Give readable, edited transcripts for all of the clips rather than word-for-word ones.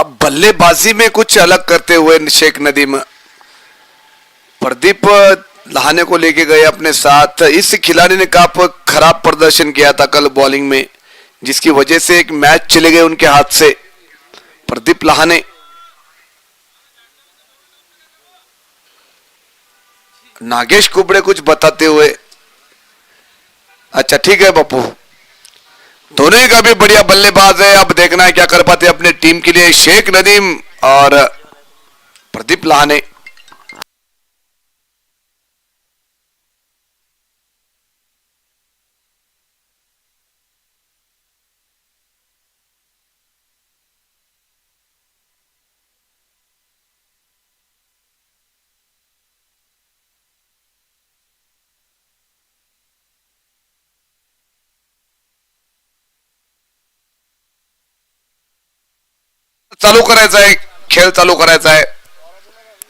अब बल्लेबाजी में कुछ अलग करते हुए शेख नदीम प्रदीप लहाने को लेके गए अपने साथ। इस खिलाड़ी ने काफी खराब प्रदर्शन किया था कल बॉलिंग में, जिसकी वजह से एक मैच चले गए उनके हाथ से। प्रदीप लहाने नागेश कुबड़े कुछ बताते हुए, अच्छा ठीक है पप्पू, दोनों का भी बढ़िया बल्लेबाज है। अब देखना है क्या कर पाते अपने टीम के लिए शेख नदीम और प्रदीप लहाने। चालू करायचा आहे, खेळ चालू करायचा आहे।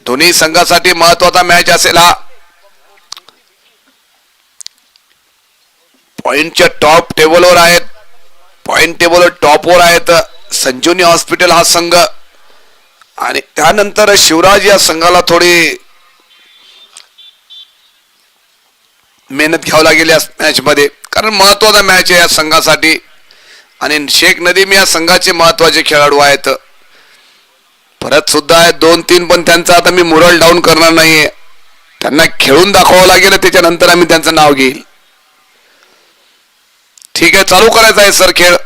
दोन्ही संघासाठी महत्वाचा मॅच असेल हा। पॉइंटच्या टॉप टेबलवर आहेत, पॉइंट टेबलवर टॉपवर आहेत संजीवनी हॉस्पिटल हा संघ, आणि त्यानंतर शिवराज या संघाला थोडी मेहनत घ्यावी लागेल या मॅच मध्ये, कारण महत्वाचा मॅच आहे या संघासाठी। आणि शेख नदीम या संघाचे महत्वाचे खेळाडू आहेत। परत सुद्धा आहे 2-3, पण त्यांचा आता मी मोरल डाऊन करणार नाहीये, त्यांना खेळून दाखवावं लागेल, त्याच्यानंतर आम्ही त्यांचं नाव घेईल। ठीक आहे, चालू करायचा आहे सर खेळ।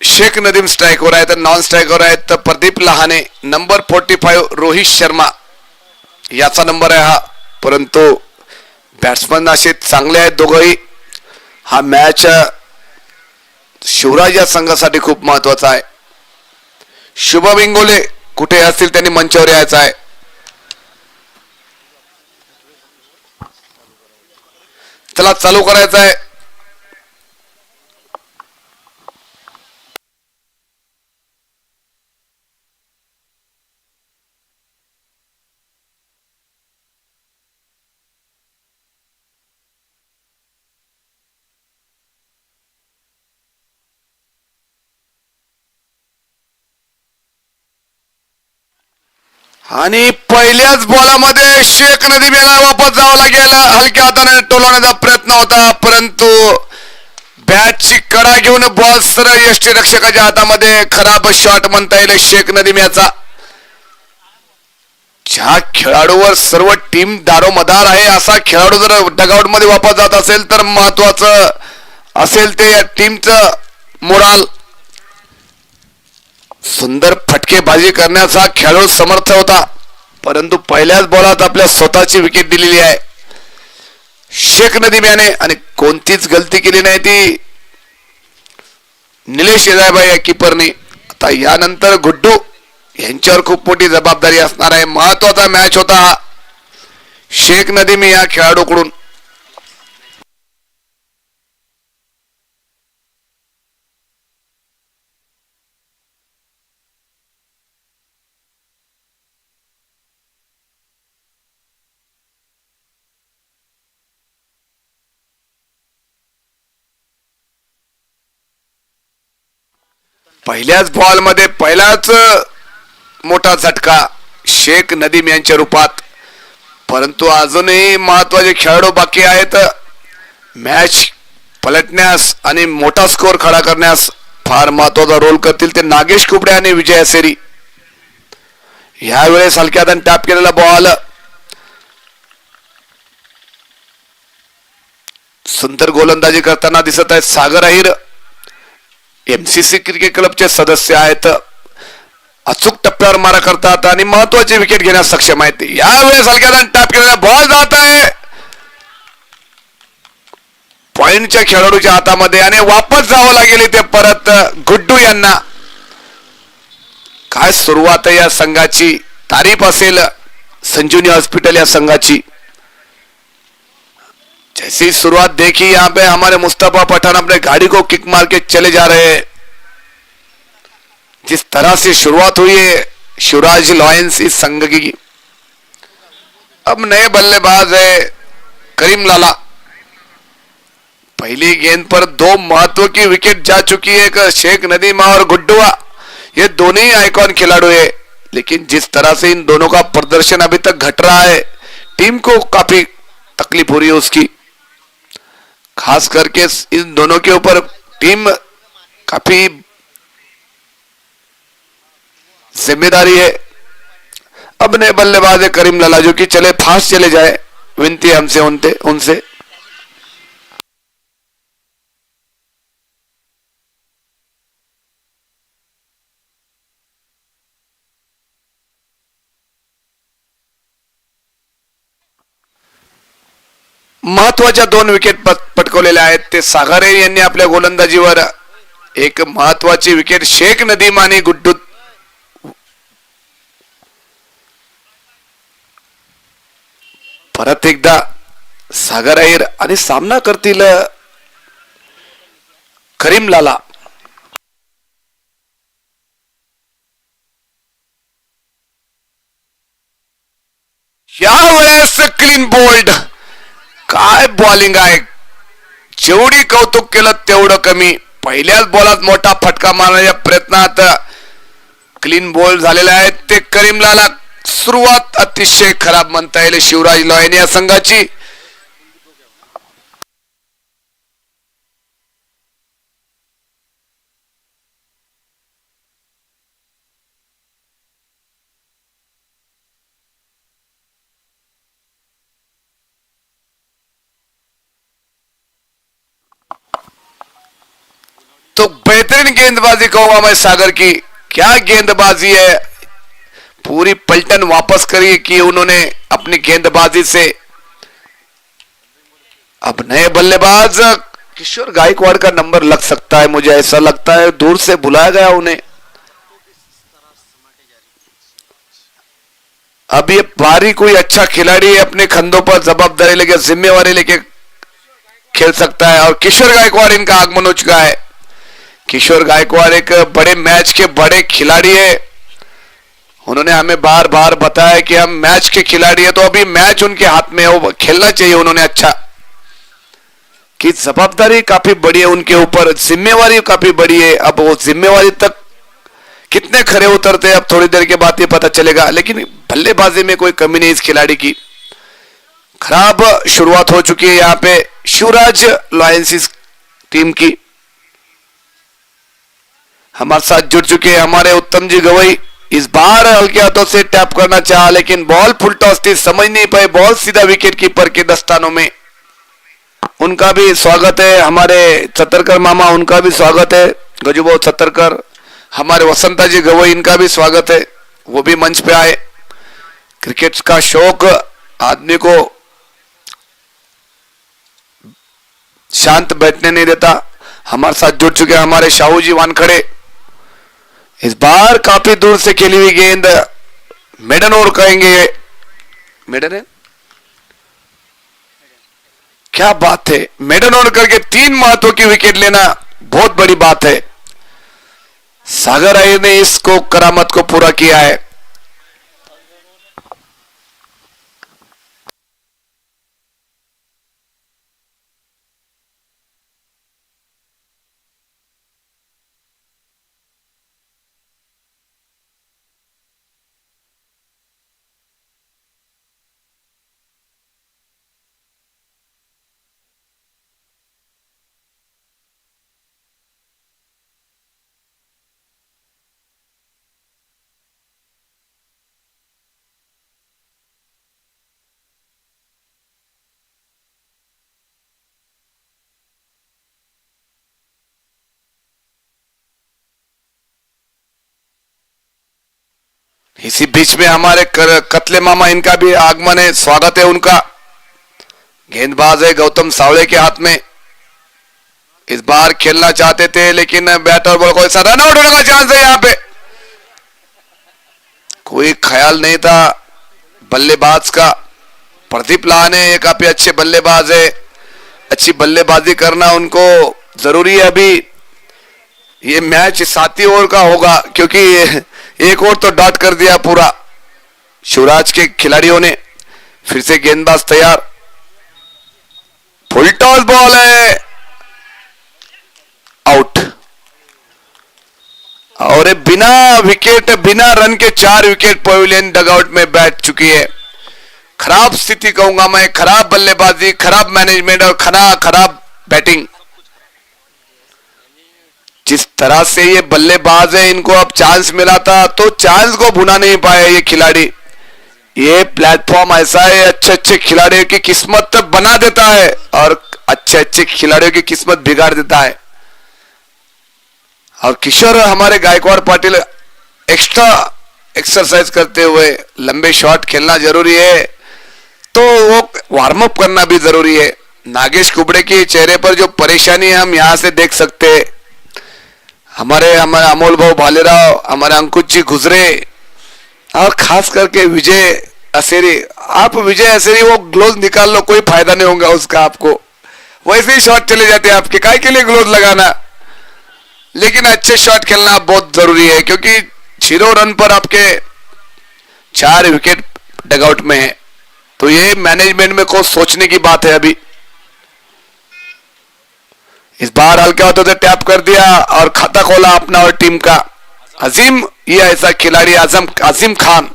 शेख नदीम स्ट्राइकवर आहेत, नॉन स्ट्राइकवर आहेत प्रदीप लहाने, नंबर 45 रोहित शर्मा याचा नंबर आहे हा। परंतु बॅट्समन असे चांगले आहेत दोघंही। हा मॅच शिवराज या संघासाठी खूप महत्वाचा आहे। शुभम इंगोले कुठे असतील त्यांनी मंचावर यायचं आहे। चला चालू करायचं आहे। आणि पहिल्याच बॉलामध्ये शेख नदीम याला वापस जावं लागेल। हलक्या हाताने टोलवण्याचा प्रयत्न होता, परंतु बॅटची कडा घेऊन बॉल सरळ यष्टीरक्षकाच्या हातामध्ये। खराब शॉट म्हणता येईल शेख नदीम याचा। ज्या खेळाडूवर सर्व टीम दारोमदार आहे असा खेळाडू जर डगआउट मध्ये वापस जात असेल तर महत्वाचं असेल ते या टीमचं मोराल। सुंदर फटकेबाजी करण्याचा खेळाडू समर्थ होता, परंतु पहिल्याच बॉलात आपल्या स्वतःची विकेट दिलेली आहे शेख नदीम याने, आणि कोणतीच गलती केली नाही ती निलेश येदायबाई या कीपरने। आता यानंतर गुड्डू यांच्यावर खूप मोठी जबाबदारी असणार आहे। महत्वाचा मॅच होता हा शेख नदीम या खेळाडूकडून। पहिल्याच बॉल मध्ये पहिलाच मोठा झटका शेख नदीम यांच्या रूपात, परंतु अजूनही महत्वाचे खेळाडू बाकी आहेत। मॅच पलटण्यास आणि मोठा स्कोर खडा करण्यास फार महत्वाचा रोल करतील ते नागेश कुबडे आणि विजय असेरी। यावेळेस हलक्यात टॅप केलेला बॉल, सुंदर गोलंदाजी करताना दिसत आहेत सागर अहिर, एमसीसी क्रिकेट क्लबचे सदस्य आहेत। अचूक टप्प्यावर मारा करतात आणि महत्वाची विकेट घेण्यास सक्षम आहेत. यावेळेस हलक्याचा टॅप केलेला बॉल जात आहे पॉइंटच्या खेळाडूच्या हातामध्ये आणि वापस जावं लागेल ते परत गुड्डू यांना. काय सुरुवात आहे या संघाची, तारीफ असेल संजीवनी हॉस्पिटल या संघाची. जैसी शुरुआत देखी यहाँ पे हमारे मुस्तफा पठान अपने गाड़ी को किक मार के चले जा रहे हैं. जिस तरह से शुरुआत हुई है शिवराज लॉयंस इस संघ की. अब नए बल्लेबाज है करीम लाला. पहली गेंद पर दो महत्व की विकेट जा चुकी है. एक शेख नदीमा और गुड्डुआ, ये दोनों ही आइकॉन खिलाड़ी है. लेकिन जिस तरह से इन दोनों का प्रदर्शन अभी तक घट रहा है, टीम को काफी तकलीफ हो रही है उसकी. खास करके इन दोनों के ऊपर टीम काफी जिम्मेदारी है. अब नए बल्लेबाज है करीम लाला जो कि चले फास्ट चले जाए, विनती है हमसे उनसे. महत्वाच्या 2 विकेट पटकवलेल्या आहेत ते सागरे यांनी आपल्या गोलंदाजीवर. एक महत्वाची विकेट शेख नदीम आणि गुड्डू. परत एकदा सागर अय्यर आणि सामना करतील करीम लाला. यावेळेस क्लीन बोल्ड. काय बॉलिंग आहे, जेवढी कौतुक केलं तेवढं कमी. पहिल्याच बॉलात मोठा फटका मारण्याच्या प्रयत्नात क्लीन बोल्ड झालेले आहेत ते करीमलाला. सुरुवात अतिशय खराब म्हणता येईल शिवराज लॉयन या संघाची. तो बेहतरीन गेंदबाजी कहूंगा मैं सागर की. क्या गेंदबाजी है, पूरी पलटन वापस करी कि उन्होंने अपनी गेंदबाजी से. अब नए बल्लेबाज किशोर गायकवाड़ का नंबर लग सकता है, मुझे ऐसा लगता है. दूर से बुलाया गया उन्हें. अब ये बारी कोई अच्छा खिलाड़ी अपने कंधों पर जवाबदारी लेके जिम्मेवारी लेके खेल सकता है और किशोर गायकवाड़ इनका आगमन हो चुका है. किशोर गायकवाड़ एक बड़े मैच के बड़े खिलाड़ी है. उन्होंने हमें बार बार बताया कि हम मैच के खिलाड़ी है, तो अभी मैच उनके हाथ में है, वो खेलना चाहिए उन्होंने. अच्छा कि जवाबदारी काफी बड़ी है उनके ऊपर, जिम्मेवारी काफी बड़ी है. अब वो जिम्मेवारी तक कितने खरे उतरते हैं अब थोड़ी देर के बाद ये पता चलेगा. लेकिन बल्लेबाजी में कोई कमी नहीं इस खिलाड़ी की. खराब शुरुआत हो चुकी है यहाँ पे शिवराज लॉयंस टीम की. हमारे साथ जुड़ चुके हैं हमारे उत्तम जी गवई. इस बार हल्के हाथों से टैप करना चाहा लेकिन बॉल फुल टॉस थी, समझ नहीं पाए. बॉल सीधा विकेट कीपर के दस्तानों में. उनका भी स्वागत है, हमारे सतरकर मामा उनका भी स्वागत है. गजुबो सतरकर, हमारे वसंता जी गवई इनका भी स्वागत है, वो भी मंच पे आए. क्रिकेट का शौक आदमी को शांत बैठने नहीं देता. हमारे साथ जुड़ चुके हैं हमारे शाहू जी वानखड़े. इस बार काफी दूर से खेली हुई गेंद, मेडन ओवर कहेंगे. मेडन है, क्या बात है. मेडन ओवर करके 3 महत्व की विकेट लेना बहुत बड़ी बात है. सागर अय्यर ने इसको करामत को पूरा किया है. इसी बीच में हमारे कतले मामा, इनका भी आगमन है, स्वागत है उनका। गेंदबाज है गौतम सावले के हाथ में। इस बार खेलना चाहते थे लेकिन बैट और बॉल को ऐसा रन आउट होने का चांस है। यहाँ पे कोई ख्याल नहीं था बल्लेबाज का। प्रदीप लाहाने ये काफी अच्छे बल्लेबाज है, अच्छी बल्लेबाजी करना उनको जरूरी है। अभी ये मैच 7 ओवर का होगा क्योंकि एक ओवर तो डॉट कर दिया पूरा शिवराज के खिलाड़ियों ने। फिर से गेंदबाज तैयार, फुल टॉस बॉल है, आउट। और बिना विकेट, बिना रन के 4 विकेट पवेलियन डगआउट में बैठ चुकी है। खराब स्थिति कहूंगा मैं, खराब बल्लेबाजी, खराब मैनेजमेंट और खराब बैटिंग। जिस तरह से ये बल्लेबाज है, इनको अब चांस मिला था तो चांस को भुना नहीं पाए ये खिलाड़ी। ये प्लेटफॉर्म ऐसा है, अच्छे अच्छे खिलाड़ियों की किस्मत बना देता है और अच्छे अच्छे खिलाड़ियों की किस्मत बिगाड़ देता है। और किशोर हमारे गायकवाड़ पाटिल एक्स्ट्रा एक्सरसाइज करते हुए लंबे शॉट खेलना जरूरी है, तो वो वार्म अप करना भी जरूरी है। नागेश कुबड़े के चेहरे पर जो परेशानी है हम यहां से देख सकते हैं। हमारे अमोल भाऊ भालेराव, हमारे अंकुश जी गुजरे और खास करके विजय असेरी। आप विजय असेरी वो ग्लोव निकाल लो, कोई फायदा नहीं होगा उसका आपको, वैसे ही शॉट चले जाते हैं आपके, काय के लिए ग्लोव लगाना। लेकिन अच्छे शॉट खेलना बहुत जरूरी है क्योंकि 0 रन पर आपके 4 विकेट डगआउट में है, तो ये मैनेजमेंट में को सोचने की बात है। अभी इस बार हल्के हाथों से टैप कर दिया और खाता खोला अपना और टीम का। अजीम, ये ऐसा खिलाड़ी अजीम खान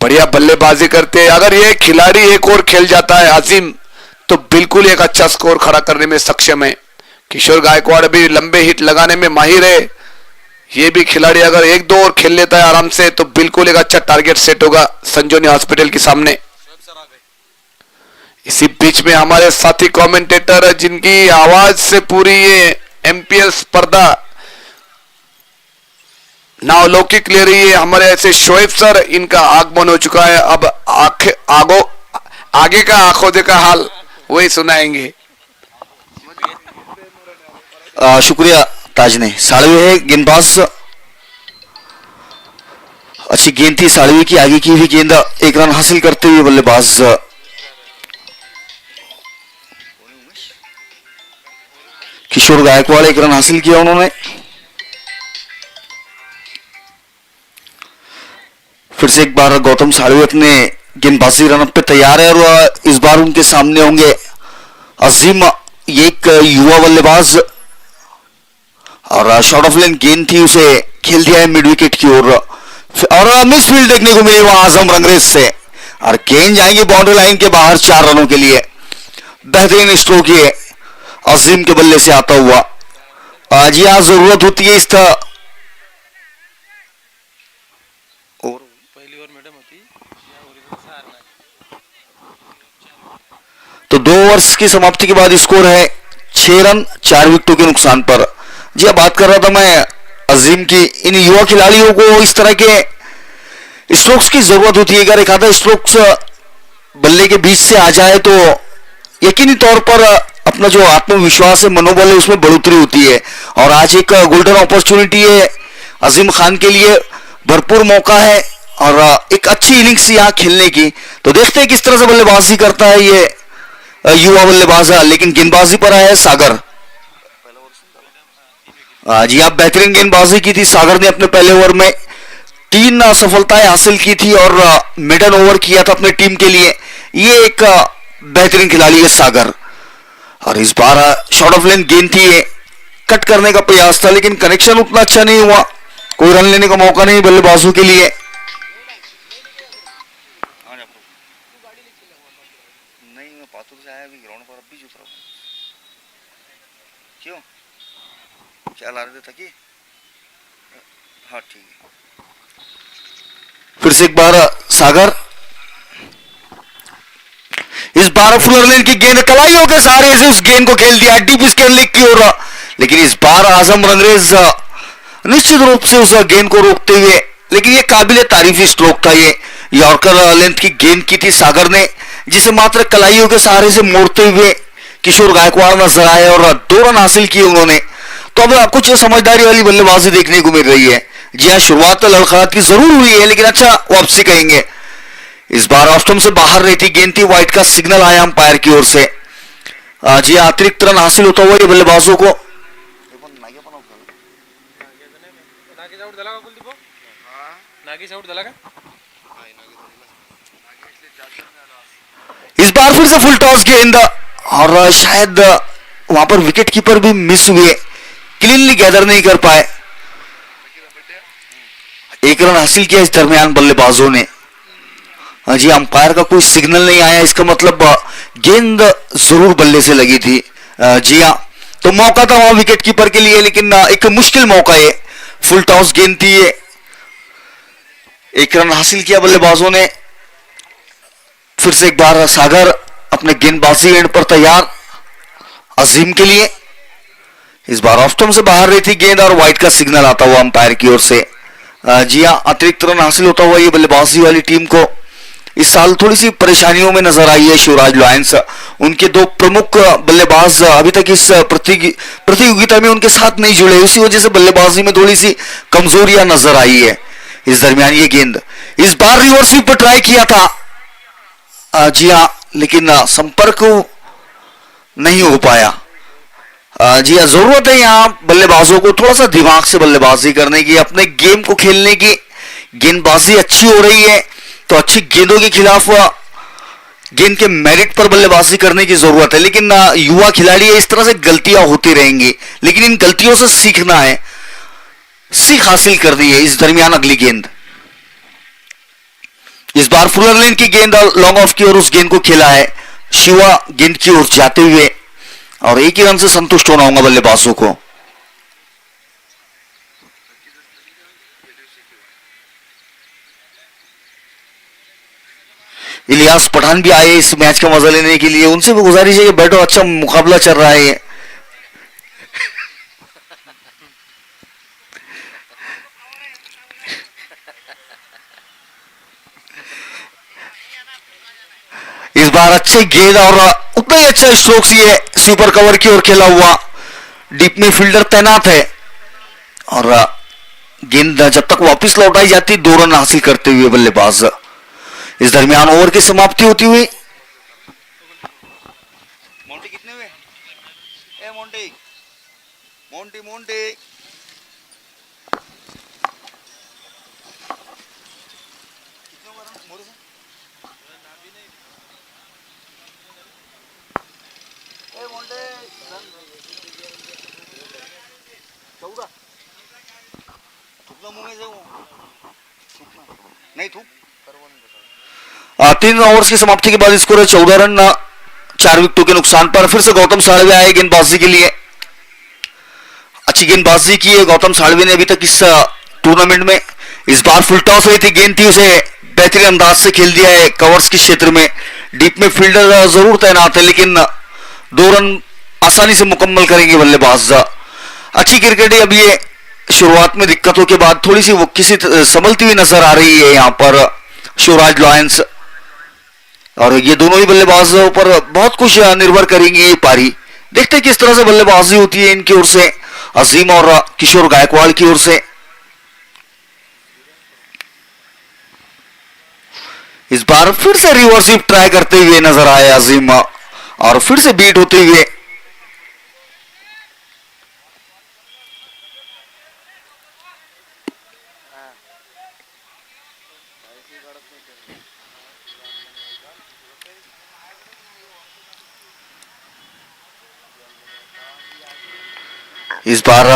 बढ़िया बल्लेबाजी करते हैं। अगर ये खिलाड़ी एक और खेल जाता है अजीम, तो बिल्कुल एक अच्छा स्कोर खड़ा करने में सक्षम है। किशोर गायकवाड़ भी लंबे हिट लगाने में माहिर है। ये भी खिलाड़ी अगर 1-2 और खेल लेता है आराम से तो बिल्कुल एक अच्छा टारगेट सेट होगा संजीवनी हॉस्पिटल के सामने। इसी बीच में हमारे साथी कमेंटेटर जिनकी आवाज से पूरी ये एमपीएल स्पर्धा नावलौकिक ले रही है, हमारे ऐसे शोएब सर, इनका आगमन हो चुका है। अब आगे का आंखों देखा हाल वही सुनाएंगे। शुक्रिया ताज ने। साड़वी है गेंदबाज, अच्छी गेंद थी साड़वी की, आगे की भी गेंद, 1 रन हासिल करते हुए बल्लेबाज किशोर गायकवाड़ 1 रन हासिल किया उन्होंने। फिर से एक बार गौतम साड़वी अपने गेंदबाजी रनअप पे तैयार है और इस बार उनके सामने होंगे अजीम, ये एक युवा बल्लेबाज, और शॉर्ट ऑफ लेन गेंद थी, उसे खेल दिया है मिड विकेट की ओर और मिस फील्ड देखने को मिली वहां आजम रंगरेज से और गेंद जाएंगे बाउंड्री लाइन के बाहर 4 रनों के लिए। बेहतरीन स्ट्रोक ये अजीम के बल्ले से आता हुआ। आज यहां जरूरत होती है इस तो 2 ओवर्स की समाप्ति के बाद स्कोर है 6 रन 4 विकेटों के नुकसान पर। जी अब बात कर रहा था मैं अजीम की। इन युवा खिलाड़ियों को इस तरह के स्ट्रोक्स की जरूरत होती है। अगर एक आधा स्ट्रोक्स बल्ले के बीच से आ जाए तो यकीनी तौर पर अपना जो आत्मविश्वास है, मनोबल है, उसमें बढ़ोतरी होती है। और आज एक गोल्डन अपॉर्चुनिटी है अजीम खान के लिए, भरपूर मौका है और एक अच्छी इनिंग्स यहाँ खेलने की। तो देखते हैं किस तरह से बल्लेबाजी करता है ये युवा बल्लेबाज। लेकिन गेंदबाजी पर आया है सागर। जी आप बेहतरीन गेंदबाजी की थी सागर ने अपने पहले ओवर में, 3 सफलताएं हासिल की थी और मिडन ओवर किया था अपने टीम के लिए। ये एक बेहतरीन खिलाड़ी है सागर। और इस बार शॉर्ट ऑफ लेन गेंद थी, कट करने का प्रयास था लेकिन कनेक्शन उतना अच्छा नहीं हुआ, कोई रन लेने का मौका नहीं बल्लेबाजों के लिए। क्या ला रहे थे कि हाँ ठीक है। फिर से एक बार सागर, इस बार फुलर लेन की गेंद कलाइयों के सहारे से उस गेंद को खेल दिया डीप स्क्वायर लेग की ओर। लेकिन इस बार आजम रंगरेज निश्चित रूप से उस गेंद को रोकते हुए लेकिन ये काबिल तारीफी स्ट्रोक था। ये यॉर्कर लेंथ की गेंद की थी सागर ने, जिसे मात्र कलाइयों के सहारे से मोड़ते हुए किशोर गायकवाड़ नजर आए और 2 रन हासिल किए उन्होंने। तो अब कुछ समझदारी वाली बल्लेबाजी देखने को मिल रही है। जी हाँ, शुरुआत तो लड़खड़ाहट की जरूर हुई है, लेकिन अच्छा वापसी कहेंगे। इस बार ऑफ स्टंप से बाहर रहती गेंद थी, वाइड का सिग्नल आया अंपायर की ओर से। जी हाँ, अतिरिक्त रन हासिल होता हुआ ये बल्लेबाजों को इस बार फिर से फुल टॉस गेंद और शायद वहां पर विकेट कीपर भी मिस हुए, क्लीनली गैदर नहीं कर पाए। 1 रन हासिल किया इस दरमियान बल्लेबाजों ने। जी, अंपायर का कोई सिग्नल नहीं आया, इसका मतलब गेंद जरूर बल्ले से लगी थी। जी हाँ, तो मौका था वहां विकेट कीपर के लिए, लेकिन एक मुश्किल मौका है। फुल टॉस गेंद थी ये। 1 रन हासिल किया बल्लेबाजों ने। फिर से एक बार सागर अपने गेंदबाजी एंड पर तैयार अजीम के लिए। इस बार ऑफ स्टंप से बाहर रही थी गेंद और वाइड का सिग्नल आता हुआ अंपायर की ओर से। जी हाँ, अतिरिक्त रन हासिल होता हुआ ये बल्लेबाजी वाली टीम को इस साल थोड़ी सी परेशानियों में नजर आई है। शिवराज लायंस, उनके 2 प्रमुख बल्लेबाज अभी तक इस प्रतियोगिता में उनके साथ नहीं जुड़े, उसी वजह से बल्लेबाजी में थोड़ी सी कमजोरियां नजर आई है। इस दरमियान ये गेंद इस बार रिवर्स स्वीप पर ट्राई किया था। जी हाँ, लेकिन संपर्क नहीं हो पाया। जी हाँ, जरूरत है यहाँ बल्लेबाजों को थोड़ा सा दिमाग से बल्लेबाजी करने की, अपने गेम को खेलने की। गेंदबाजी अच्छी हो रही है तो अच्छी गेंदों के खिलाफ गेंद के मेरिट पर बल्लेबाजी करने की जरूरत है। लेकिन युवा खिलाड़ी है, इस तरह से गलतियां होती रहेंगी, लेकिन इन गलतियों से सीखना है, सीख हासिल करनी है। इस दरमियान अगली गेंद इस बार फुलर लेन की गेंद लॉन्ग ऑफ की ओर उस गेंद को खेला है शिवा गेंद की ओर जाते हुए, और 1 ही रन से संतुष्ट होना होगा बल्लेबाजों को। इलियास पठान भी आए इस मैच का मजा लेने के लिए, उनसे भी गुजारिश है कि बैठो, अच्छा मुकाबला चल रहा है। इस बार अच्छे गेंद और उतना ही अच्छा स्ट्रोक्स ये स्वीपर कवर की ओर खेला हुआ। डीप में फील्डर तैनात है और गेंद जब तक वापस लौटाई जाती 2 रन हासिल करते हुए बल्लेबाज। इस दरमियान ओवर की समाप्ति होती हुई मोंटी कितने हुए? ए मोंटी मोंटी मोंटी नहीं थूक। 3 ओवर्स की समाप्ति के बाद स्कोर है 14 रन 4 विकेटों के नुकसान पर। फिर से गौतम साळवे आए गेंदबाजी के लिए। अच्छी गेंदबाजी की है गौतम साळवे ने अभी तक इस टूर्नामेंट में। इस बार फुल टॉस हुई थी, गेंद थी, उसे बेहतरीन अंदाज से खेल दिया है कवर्स के क्षेत्र में। डीप में फील्डर जरूर तैनात है, लेकिन 2 रन आसानी से मुकम्मल करेंगे बल्लेबाज। अच्छी क्रिकेट है। अब ये शुरुआत में दिक्कतों के बाद थोड़ी सी वो किसी संभलती हुई नजर आ रही है यहाँ पर शिवराज लायंस, और ये दोनों ही बल्लेबाजों पर बहुत कुछ निर्भर करेंगी ये पारी। देखते हैं किस तरह से बल्लेबाजी होती है इनकी ओर से, अजीम और किशोर गायकवाड़ की ओर से। इस बार फिर से रिवर्स स्वीप ट्राई करते हुए नजर आए अजीम, और फिर से बीट होते हुए। इस बार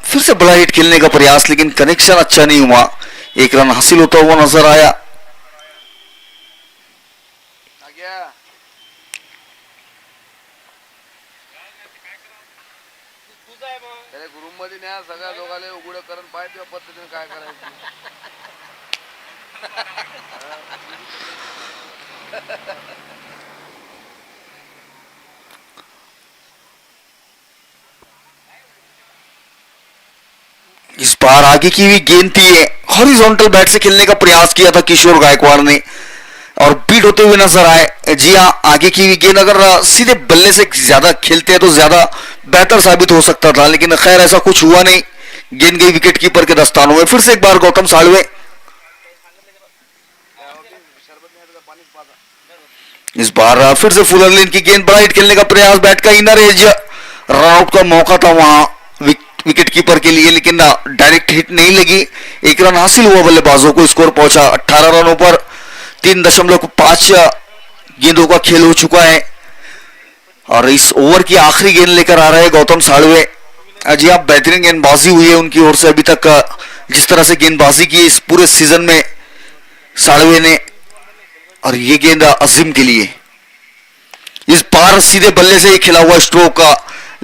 फिर से बड़ा हिट खेलने का प्रयास, लेकिन कनेक्शन अच्छा नहीं हुआ। 1 रन हासिल होता हुआ नजर आया। मध्ये न्या सगळ्या दोघाले उघड करून पाहिजे त्या पद्धतीने काय करायचं। इस बार आगे की हुई गेंद थी हॉरिजॉन्टल बैट से खेलने का प्रयास किया था किशोर गायकवाड़ ने और बीट होते हुए नजर आए। जी हाँ, आगे की गेंद अगर सीधे बल्ले से ज्यादा खेलते हैं तो ज्यादा बेहतर साबित हो सकता था, लेकिन खैर ऐसा कुछ हुआ नहीं। गेंद गई विकेट कीपर के दस्तानों में। फिर से एक बार गौतम सालवे, इस बार फिर से फुलर लेन की गेंद, बड़ा हिट खेलने का प्रयास, बैट का इनर एज, रन आउट का मौका था वहां विकेट कीपर के लिए, लेकिन डायरेक्ट हिट नहीं लगी। एक रन हासिल हुआ बल्लेबाजों को, स्कोर पहुंचा 18 रनों पर। 3.5 गेंदों का खेल हो चुका है और इस ओवर की आखिरी गेंद लेकर आ रहे हैं गौतम सालवे। जी आप, बेहतरीन गेंदबाजी हुई है उनकी ओर से अभी तक। जिस तरह से गेंदबाजी की इस पूरे सीजन में सालवे ने, और ये गेंद अजीम के लिए, इस बार सीधे बल्ले से ही खेला हुआ स्ट्रोक का,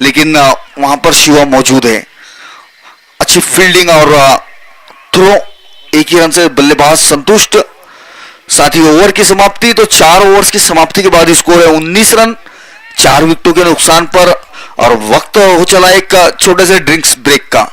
लेकिन वहां पर शिवा मौजूद है। अच्छी फील्डिंग और थ्रो, एक ही रन से बल्लेबाज संतुष्ट। साथ ही ओवर की समाप्ति, तो 4 ओवर्स की समाप्ति के बाद स्कोर है 19 रन 4 विकेटों के नुकसान पर, और वक्त हो चला एक छोटे से ड्रिंक्स ब्रेक का।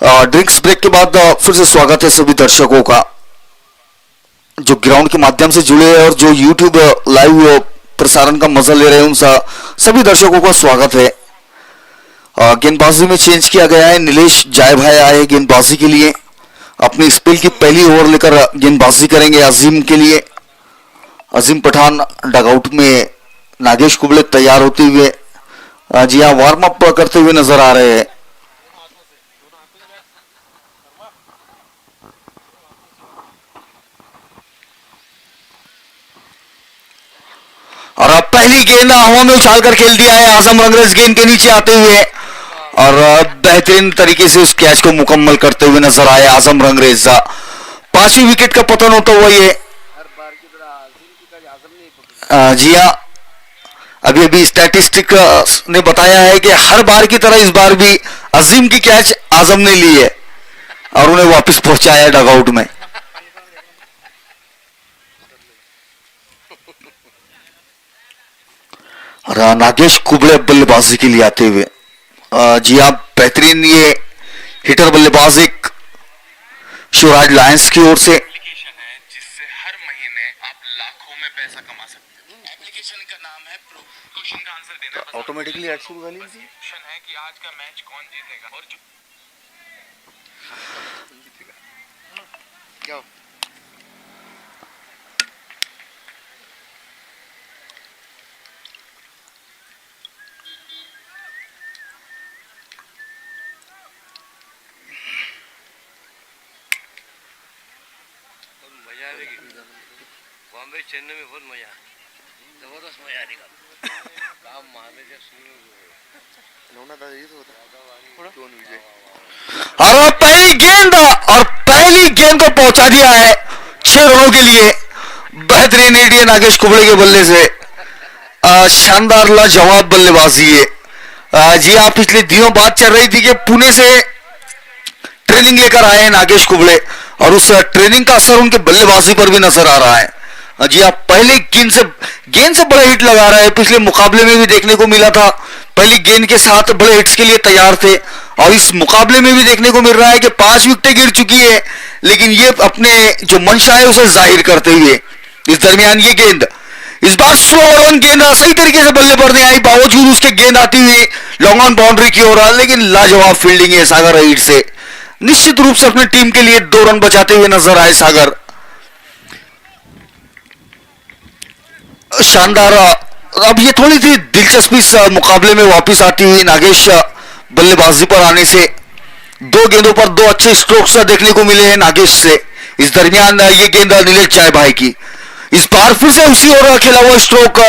ड्रिंक्स ब्रेक के बाद फिर से स्वागत है सभी दर्शकों का जो ग्राउंड के माध्यम से जुड़े हैं और जो यूट्यूब लाइव प्रसारण का मजा ले रहे हैं। उन सभी दर्शकों का स्वागत है। गेंदबाजी में चेंज किया गया है। नीलेश जाय भाई आए गेंदबाजी के लिए। अपनी स्पेल की पहली ओवर लेकर गेंदबाजी करेंगे अजीम के लिए। अजीम पठान डगआउट में नागेश कुबले तैयार होते हुए, जी हाँ, वार्म अप करते हुए नजर आ रहे हैं। और अब पहली गेंद हवा में उछाल कर खेल दिया है आजम रंगरेज गेंद के नीचे आते हुए, और बेहतरीन तरीके से उस कैच को मुकम्मल करते हुए नजर आए आजम रंगरेज। 5वीं विकेट का पतन होता हुआ ये। जी हाँ, अभी अभी स्टैटिस्टिक ने बताया है कि हर बार की तरह इस बार भी अजीम की कैच आजम ने ली है और उन्हें वापस पहुंचाया डगआउट में। और नागेश कुबले बल्लेबाजी के लिए आते हुए, जी हाँ, बेहतरीन ये हिटर बल्लेबाज एक शिवराज लायंस की ओर से। जिससे हर महीने आप लाखों में पैसा कमा सकते क्वेश्चन का आंसर देना है। ऑटोमेटिकली ऐड शुरू कर ली क्वेश्चन है कि आज का मैच कौन जीतेगा और जो क्या मजा आएगी बॉम्बे चेन्नई में बहुत मजा जबरदस्त मजा आएगा काम मारने जब शुरू नौना दादा ये तो होता क्यों नहीं विजय और पहली गेंद और पहली गेंद को पहुंचा दिया है 6 रनों के लिए बेहतरीन एडीए नागेश कुबड़े के बल्ले से शानदार लाजवाब बल्लेबाजी है। जी हाँ, पिछले दिनों बात चल रही थी कि पुणे से ट्रेनिंग लेकर आए हैं नागेश कुबड़े और उस ट्रेनिंग का असर उनके बल्लेबाजी पर भी नजर आ रहा है। जी हाँ, पहले गेंद से बड़े हिट लगा रहा है। पिछले मुकाबले में भी देखने को मिला था, पहली गेंद के साथ बड़े हिट्स के लिए तैयार थे और इस मुकाबले में भी देखने को मिल रहा है कि 5 विकेटें गिर चुकी है, लेकिन ये अपने जो मंशा है उसे जाहिर करते हुए इस दरमियान ये गेंद इस बार स्लो ऑन गेंद सही तरीके से बल्ले पर नहीं आई, बावजूद उसके गेंद आती हुई लॉन्ग ऑन बाउंड्री की ओर, लेकिन लाजवाब फील्डिंग है सागर अहीर से। निश्चित रूप से अपनी टीम के लिए 2 रन बचाते हुए नजर आए सागर। शानदार। अब ये थोड़ी सी दिलचस्पी इस मुकाबले में वापस आती हुई नागेश बल्लेबाजी पर आने से 2 गेंदों पर 2 अच्छे स्ट्रोक्स देखने को मिले हैं नागेश से। इस दरमियान ये गेंद नीलेश चाय भाई की, इस बार फिर से उसी ओर खेला हुआ स्ट्रोक,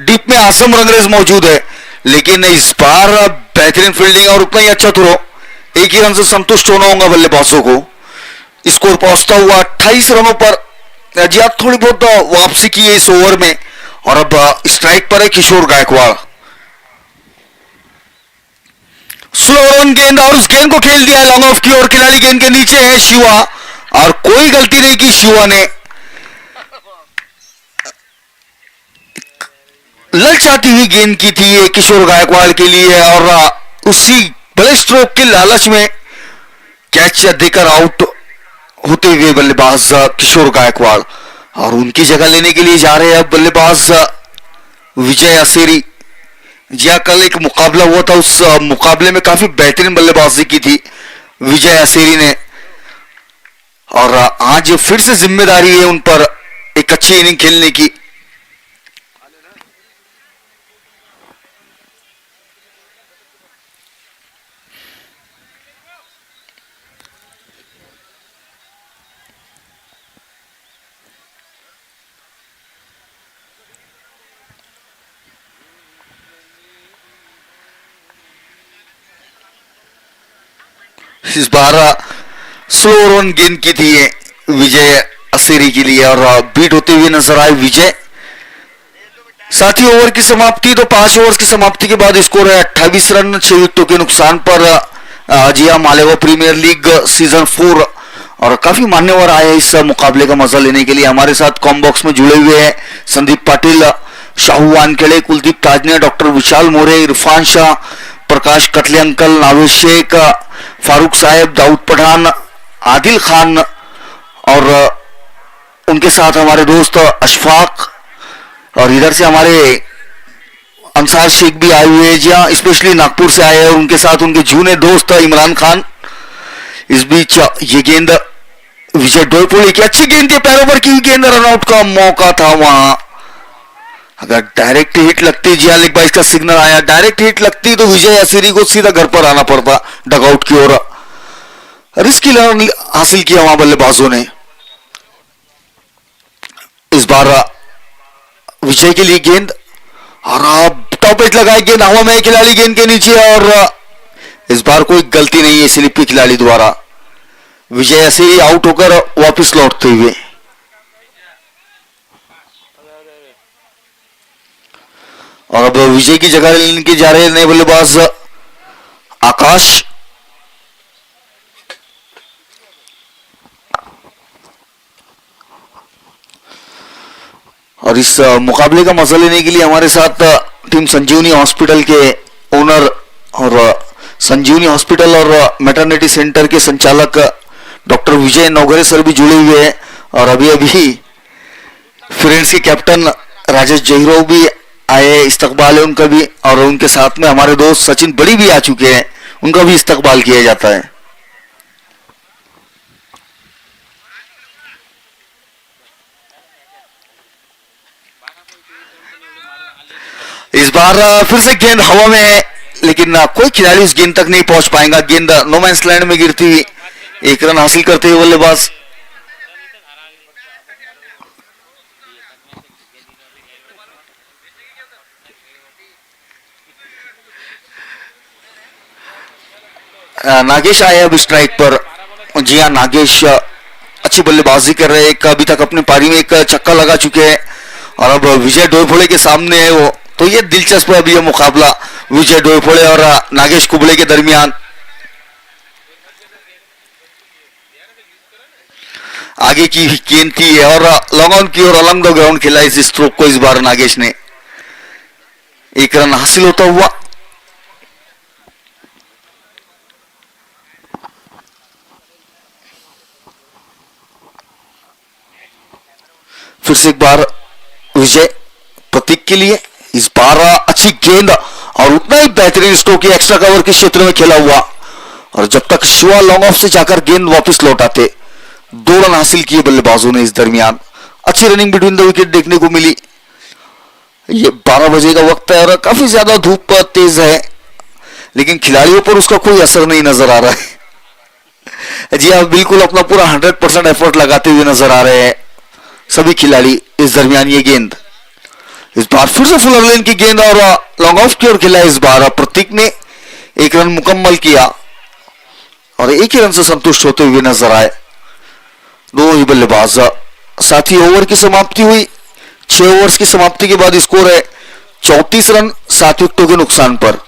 डीप में आसम रंगरेज मौजूद है, लेकिन इस बार बेहतरीन फील्डिंग और उतना ही अच्छा थ्रो। 1 ही रन से संतुष्ट होना होगा बल्लेबाजों को। स्कोर पहुंचता हुआ 28 रनों पर। जी आप थोड़ी बहुत वापसी की है इस ओवर में और अब स्ट्राइक पर है किशोर गायकवाड़। स्लो ऑन गेंद और उस गेंद को खेल दिया लॉन्ग ऑफ की ओर, खिलाड़ी गेंद के नीचे है शिवा और कोई गलती नहीं की शिवा ने। ललचाती हुई गेंद की थी ये किशोर गायकवाड़ के लिए और उसी बड़े स्ट्रोक के लालच में कैच देकर आउट होते हुए बल्लेबाज किशोर गायकवाड़ और उनकी जगह लेने के लिए जा रहे हैं अब बल्लेबाज विजय असेरी। जी कल एक मुकाबला हुआ था, उस मुकाबले में काफी बेहतरीन बल्लेबाजी की थी विजय असेरी ने और आज फिर से जिम्मेदारी है उन पर एक अच्छी इनिंग खेलने की। इस बार स्लो रन गेंद की थी ये विजय असेरी के लिए और बीट होते हुए नजर आए विजय। 7 ही ओवर की समाप्ति, तो 5 ओवर की समाप्ति के बाद स्कोर है 28 रन 6 विकेटों के नुकसान पर। जी हाँ, मालेवा प्रीमियर लीग सीजन 4 और काफी मान्यवर आए इस मुकाबले का मजा लेने के लिए। हमारे साथ कॉम बॉक्स में जुड़े हुए हैं संदीप पाटिल, शाहू वानखेड़े, कुलदीप ताजने, डॉक्टर विशाल मोरे, इरफान शाह, प्रकाश कतले अंकल, नावेद शेख, फारूक साहेब, दाऊद पठान, आदिल खान और उनके साथ हमारे दोस्त अशफाक और इधर से हमारे अंसार शेख भी आए हुए हैं। जी हाँ, स्पेशली नागपुर से आए हैं और उनके साथ उनके जूने दोस्त इमरान खान। इस बीच ये गेंद विजय डोईपोली की अच्छी गेंद के पैरों पर की गेंद, रनआउट का मौका था वहां। अगर डायरेक्ट हिट लगती, जी हाँ, लेग बाइस का सिग्नल आया, डायरेक्ट हिट लगती तो विजय असेरी को सीधा घर पर आना पड़ता डगआउट की ओर। रिस्की रन हासिल किया वहां बल्लेबाजों ने। इस बार विजय के लिए गेंद और टॉप एज लगाई गेंद हवा में, खिलाड़ी गेंद के नीचे और इस बार कोई गलती नहीं है स्लिपी खिलाड़ी द्वारा। विजय असेरी आउट होकर वापस लौटते हुए। और अब विजय की जगह लेने के जा रहे नए बल्लेबाज आकाश। और इस मुकाबले का मजा लेने के लिए हमारे साथ टीम संजीवनी हॉस्पिटल के ओनर और संजीवनी हॉस्पिटल और मैटरनिटी सेंटर के संचालक डॉक्टर विजय नौगरे सर भी जुड़े हुए हैं और अभी फ्रेंड्स के कैप्टन राजेश जहीरोव भी आए, इस्तकबाल है उनका भी, और उनके साथ में हमारे दोस्त सचिन बड़ी भी आ चुके हैं, उनका भी इस्तकबाल किया जाता है। इस बार फिर से गेंद हवा में है, लेकिन कोई खिलाड़ी उस गेंद तक नहीं पहुंच पाएगा। गेंद नो मैंस लैंड में गिरती हुई, एक रन हासिल करते हुए बल्लेबाज। नागेश आए अब स्ट्राइक पर। जी हाँ, नागेश अच्छी बल्लेबाजी कर रहे हैं, अभी तक अपनी पारी में एक छक्का लगा चुके हैं, और अब विजय डोईफोड़े के सामने है वो। तो ये दिलचस्प है अभी ये मुकाबला विजय डोईफोड़े और नागेश कुबले के दरमियान। आगे की गेंद थी और लॉन्ग ऑन की और अलॉन्ग द ग्राउंड खेला इस स्ट्रोक को इस बार नागेश ने। एक रन हासिल होता हुआ। फिर से एक बार विजय प्रतीक के लिए। इस बार अच्छी गेंद और उतना ही बेहतरीन स्ट्रोक एक्स्ट्रा कवर के क्षेत्र में खेला हुआ, और जब तक शिवा लॉन्ग ऑफ से जाकर गेंद वापस लौटाते, 2 रन हासिल किए बल्लेबाजों ने इस दरमियान। अच्छी रनिंग बिटवीन द विकेट देखने को मिली। ये 12 बजे का वक्त है और काफी ज्यादा धूप तेज है, लेकिन खिलाड़ियों पर उसका कोई असर नहीं नजर आ रहा है। जी हाँ, बिल्कुल अपना पूरा 100% एफर्ट लगाते हुए नजर आ रहे हैं सभी खिलाड़ी। इस दरमियान ये गेंद इस बार फिर से फुलर लेन की गेंद और लॉन्ग ऑफ की ओर खेला। इस बार प्रतीक ने 1 रन मुकम्मल किया और 1 ही रन से संतुष्ट होते हुए नजर आए 2 ही बल्लेबाज। साथ ही ओवर की समाप्ति हुई। 6 ओवर्स की समाप्ति के बाद स्कोर है 34 रन 7 विकेटों के नुकसान पर।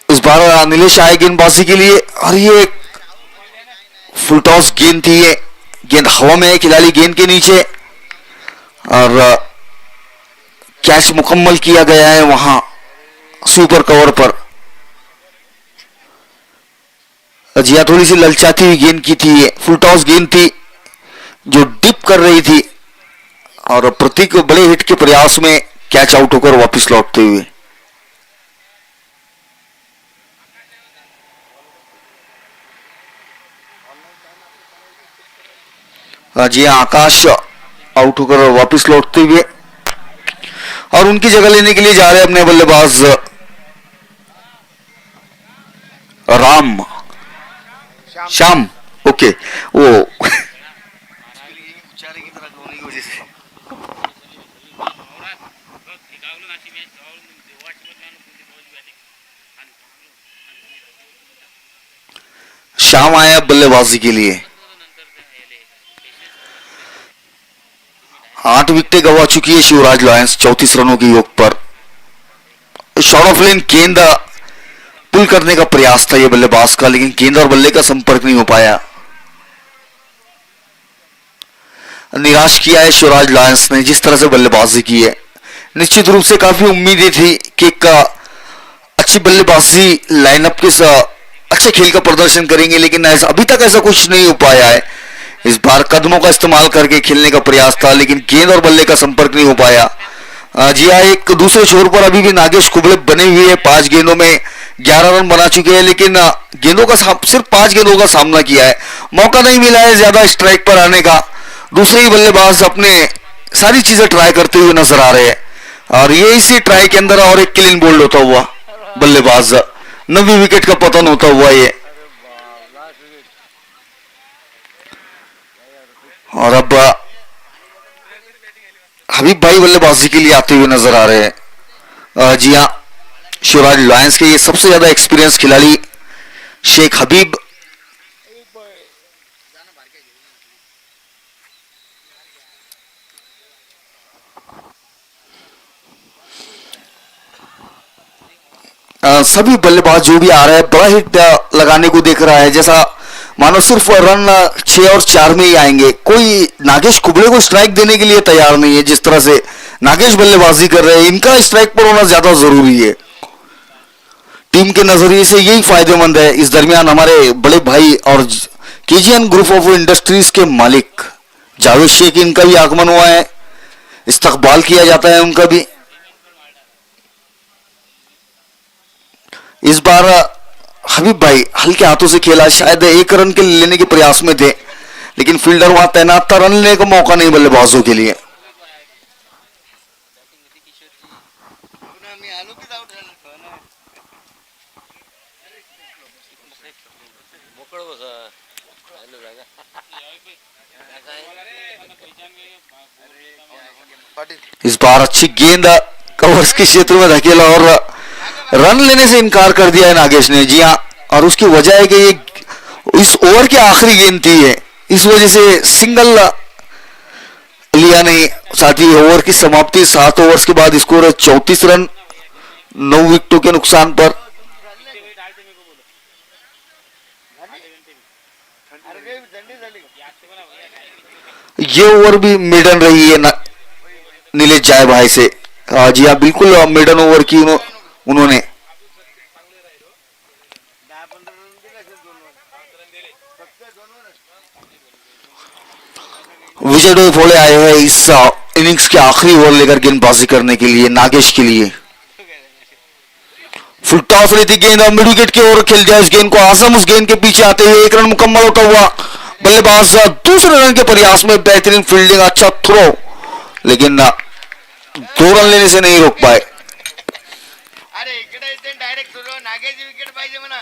इस बार नीलेश आए गेंदबाजी के लिए और ये फुल टॉस गेंद थी। ये गेंद हवा में है, खिलाड़ी गेंद के नीचे और कैच मुकम्मल किया गया है वहां सुपर कवर पर। जिया थोड़ी सी ललचाती हुई गेंद की थी। ये फुल टॉस गेंद थी जो डिप कर रही थी और प्रतीक बड़े हिट के प्रयास में कैच आउट होकर वापस लौटते हुए। जी आकाश आउट होकर वापस लौटते हुए और उनकी जगह लेने के लिए जा रहे हैं अपने बल्लेबाज राम श्याम। ओके, वो श्याम आया बल्लेबाजी के लिए। 8 विकेटें गंवा चुकी है शिवराज लायंस 34 रनों के योग पर। शॉर्ट ऑफ लेन गेंद पुल करने का प्रयास था ये बल्लेबाज का, लेकिन गेंद और बल्ले का संपर्क नहीं हो पाया। निराश किया है शिवराज लायंस ने जिस तरह से बल्लेबाजी की है। निश्चित रूप से काफी उम्मीदें थी कि एक अच्छी बल्लेबाजी लाइनअप के साथ अच्छे खेल का प्रदर्शन करेंगे, लेकिन अभी तक ऐसा कुछ नहीं हो पाया है। इस बार कदमों का इस्तेमाल करके खेलने का प्रयास था, लेकिन गेंद और बल्ले का संपर्क नहीं हो पाया। जी हाँ, एक दूसरे छोर पर अभी भी नागेश कुबले बने हुए हैं। 5 गेंदों में 11 रन बना चुके हैं, लेकिन गेंदों का सिर्फ 5 गेंदों का सामना किया है। मौका नहीं मिला है ज्यादा स्ट्राइक पर आने का। दूसरे ही बल्लेबाज अपने सारी चीजें ट्राई करते हुए नजर आ रहे हैं और ये इसी ट्राई के अंदर और एक क्लीन बोल्ड होता हुआ बल्लेबाज 9वीं विकेट का पतन होता हुआ ये। और अब हबीब भाई बल्लेबाजी के लिए आते हुए नजर आ रहे हैं। जी हाँ, शिवराज लॉयंस के ये सबसे ज्यादा एक्सपीरियंस खिलाड़ी शेख हबीब। सभी बल्लेबाज जो भी आ रहे हैं बड़ा हिट लगाने को देख रहा है, जैसा मानो सिर्फ रन 6 और 4 में ही आएंगे। कोई नागेश कुबड़े को स्ट्राइक देने के लिए तैयार नहीं है। जिस तरह से नागेश बल्लेबाजी कर रहे हैं, इनका स्ट्राइक पर होना ज्यादा जरूरी है। टीम के नजरिए से यही फायदेमंद है। इस दरमियान हमारे बड़े भाई और केजीएन ग्रुप ऑफ इंडस्ट्रीज के मालिक जावेद शेख, इनका भी आगमन हुआ है, इस्तकबाल किया जाता है उनका भी। इस बार हबीब भाई हल्के हाथों से खेला, शायद 1 रन के लेने के प्रयास में थे, लेकिन फील्डर वहां तैनात था, रन लेने का मौका नहीं बल्लेबाजों के लिए। इस बार अच्छी गेंद कवर्स के क्षेत्र में धकेला और रन लेने से इनकार कर दिया है नागेश ने। जी हाँ, और उसकी वजह है कि ये इस ओवर की आखिरी गेंद थी है, इस वजह से सिंगल लिया नहीं। साथ ही ओवर की समाप्ति 7 ओवर्स के बाद स्कोर है 34 रन 9 विकेटों के नुकसान पर। ये ओवर भी मेडन रही है नीलेश जाय भाई से। जी हाँ, बिल्कुल मेडन ओवर की उन्होंने। विजय डोईफोड़े आए हैं इस इनिंग्स के आखिरी ओवर लेकर गेंदबाजी करने के लिए नागेश के लिए। फुल टॉस रहती गेंद मिड विकेट की ओर खेल दिया इस गेंद को। आजम उस गेंद के पीछे आते हुए 1 रन मुकम्मल होता हुआ बल्लेबाज दूसरे रन के प्रयास में बेहतरीन फील्डिंग, अच्छा थ्रो, लेकिन 2 रन लेने से नहीं रोक पाए। अरे इकडे इथे डायरेक्ट सुरू नागेशची विकेट पाहिजे म्हणा.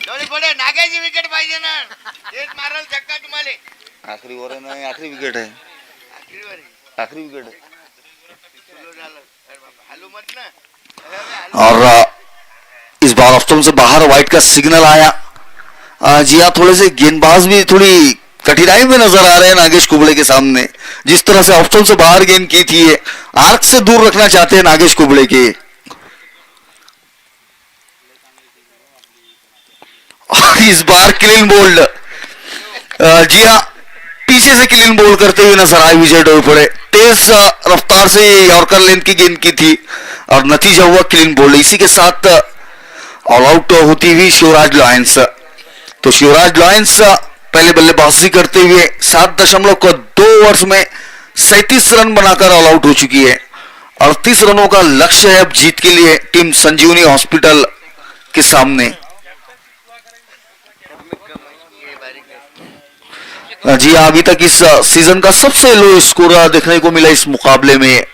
डोळे पडे नागेशची विकेट पाहिजे ना. तेच मारल छक्का तुम्हाला. आखिरी ओवर है, आखिरी विकेट है, आखिरी विकेट है। हॅलो मत ना. और इस बार ऑप्शन से बाहर वाइट का सिग्नल आया। जी हाँ, थोड़े से गेंदबाज भी थोड़ी कठिनाई में नजर आ रहे हैं नागेश कुबड़े के सामने। जिस तरह से ऑप्शन से बाहर गेंद की थी, आर्क से दूर रखना चाहते हैं नागेश कुबड़े के। और इस बार क्लीन बोल्ड, जी हाँ, पीछे से क्लीन बोल्ड करते हुए नजर आए विजय डोईफोड़े। तेज रफ्तार से यॉर्कर लेंथ की गेंद की थी और नतीजा हुआ क्लीन बोल्ड। इसी के साथ ऑल आउट होती हुई शिवराज लॉयंस। तो शिवराज लॉयंस पहले बल्लेबाजी करते हुए 7.2 ओवर्स में 37 रन बनाकर ऑल आउट हो चुकी है। 38 रनों का लक्ष्य है अब जीत के लिए टीम संजीवनी हॉस्पिटल के सामने। जी हाँ, अभी तक इस सीजन का सबसे लो स्कोर देखने को मिला इस मुकाबले में,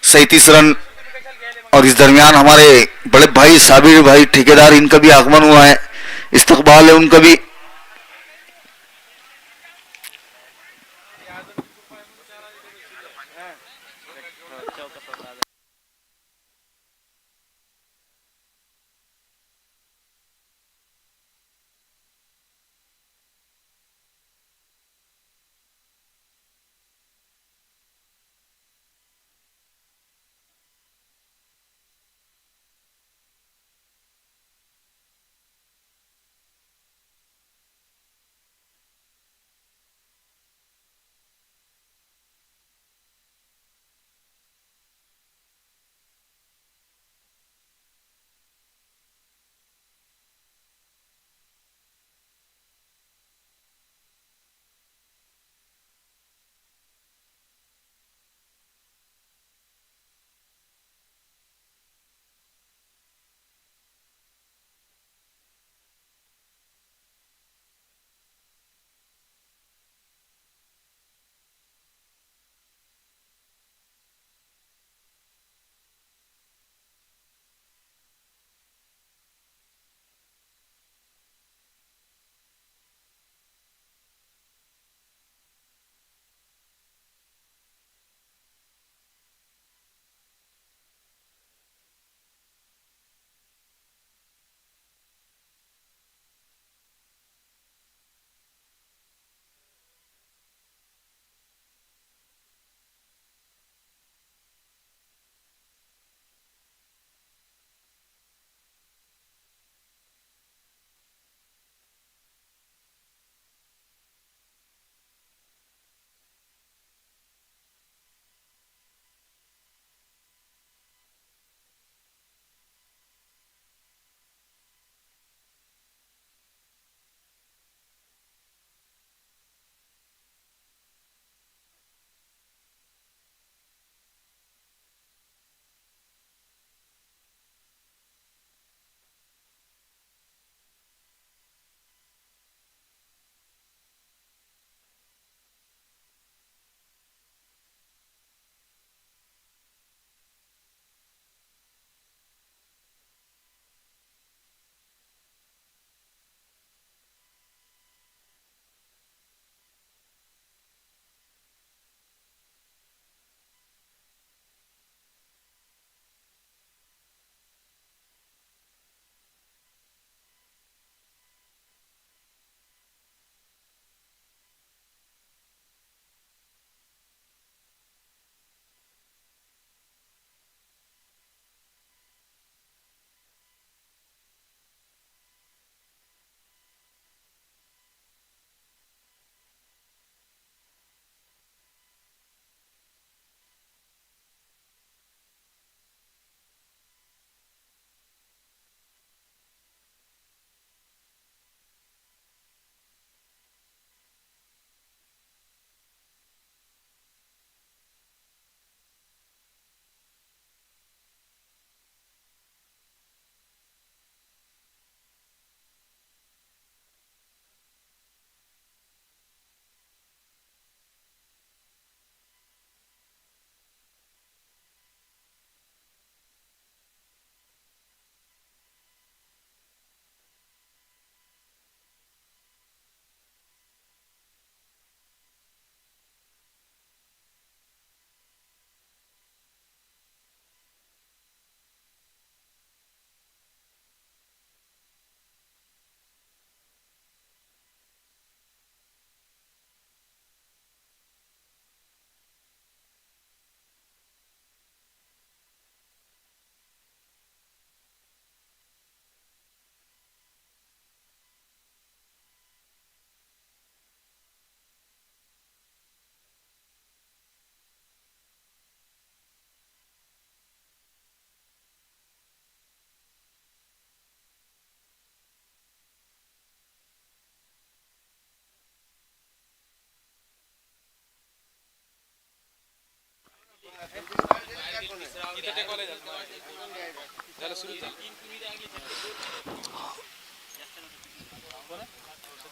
37 रन। और इस दरमियान हमारे बड़े भाई साबिर भाई ठेकेदार, इनका भी आगमन हुआ है, इस्तकबाल है उनका भी।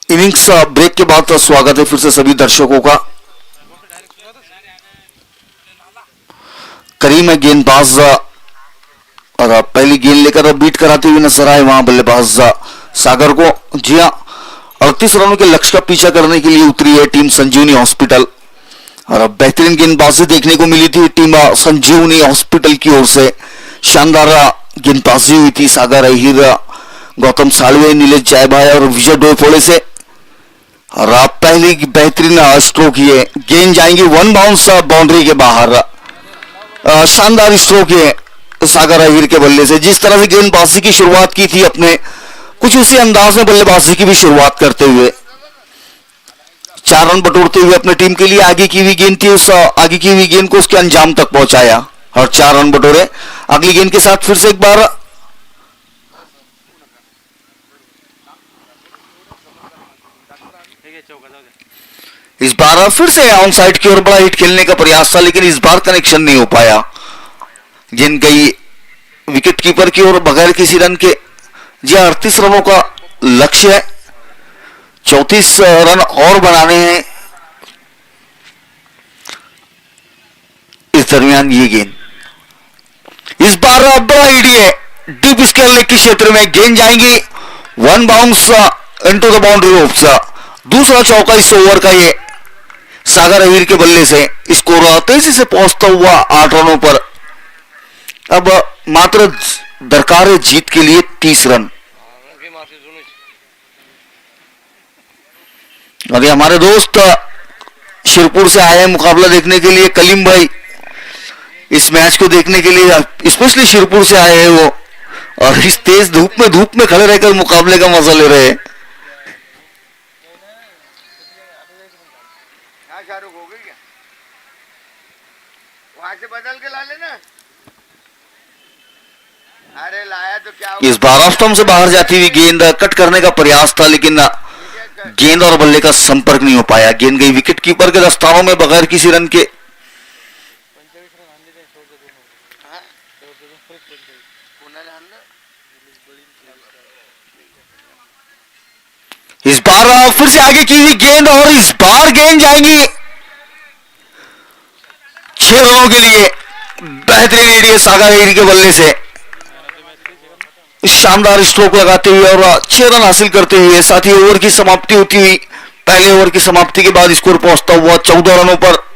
इनिंग्स ब्रेक के बाद स्वागत है फिर से सभी दर्शकों का। करीम है गेंदबाज और पहली गेंद लेकर बीट कराते हुए नजर आए वहां बल्लेबाज सागर को। जी हाँ, 38 रनों के लक्ष्य का पीछा करने के लिए उतरी है टीम संजीवनी हॉस्पिटल और बेहतरीन गेंदबाजी देखने को मिली थी टीम संजीवनी हॉस्पिटल की ओर से। शानदार गेंदबाजी हुई थी सागर अहिर, गौतम सालवे, नीलेश जयभाई और विजय डोईफोड़े से। और आप पहली बेहतरीन स्ट्रोक ये गेंद जाएंगी वन बाउंस बाउंड्री के बाहर। शानदार स्ट्रोक है सागर अहिर के बल्ले से। जिस तरह से गेंदबाजी की शुरुआत की थी अपने, कुछ उसी अंदाज में बल्लेबाजी की भी शुरुआत करते हुए 4 रन बटोरते हुए अपनी टीम के लिए आगे की हुई गेंद थी, उस आगे की हुई गेंद को उसके अंजाम तक पहुंचाया और 4 रन बटोरे। अगली गेंद के साथ फिर से एक बार इस बार फिर से ऑन साइड की ओर बड़ा हिट खेलने का प्रयास था, लेकिन इस बार कनेक्शन नहीं हो पाया। गेंद गई विकेट कीपर की ओर बगैर किसी रन के। जी 38 रनों का लक्ष्य है, 34 रन और बनाने हैं। इस दरमियान ये गेंद इस बार बड़ा हिट है डीप स्केल लेग के क्षेत्र में। गेंद जाएंगी one bounce into the boundary of. दूसरा चौका इस ओवर का ये सागर अहिर के बल्ले से। स्कोर तेजी से पहुंचता हुआ 8 रनों पर। अब मात्र दरकार है जीत के लिए 30 रन। और ये हमारे दोस्त शिरपुर से आए हैं मुकाबला देखने के लिए, कलीम भाई इस मैच को देखने के लिए स्पेशली शिरपुर से आए हैं वो, और इस तेज धूप में खड़े रहकर मुकाबले का मजा ले रहे हैं। हाँ शाहरुख हो गई क्या? वहां से बदल के ला लेना। अरे लाया तो क्या इस बार स्टंप से बाहर जाती हुई गेंद कट करने का प्रयास था, लेकिन गेंद और बल्ले का संपर्क नहीं हो पाया। गेंद गई विकेट कीपर के दस्तानों में बगैर किसी रन के। इस बार फिर से आगे की हुई गेंद और इस बार गेंद जाएंगी 6 रनों के लिए। बेहतरीन एरिया सागर अहिर के बल्ले से शानदार स्ट्रोक लगाते हुए और 6 रन हासिल करते हुए। साथ ही ओवर की समाप्ति होती हुई, पहले ओवर की समाप्ति के बाद स्कोर पहुंचता हुआ 14 रनों पर।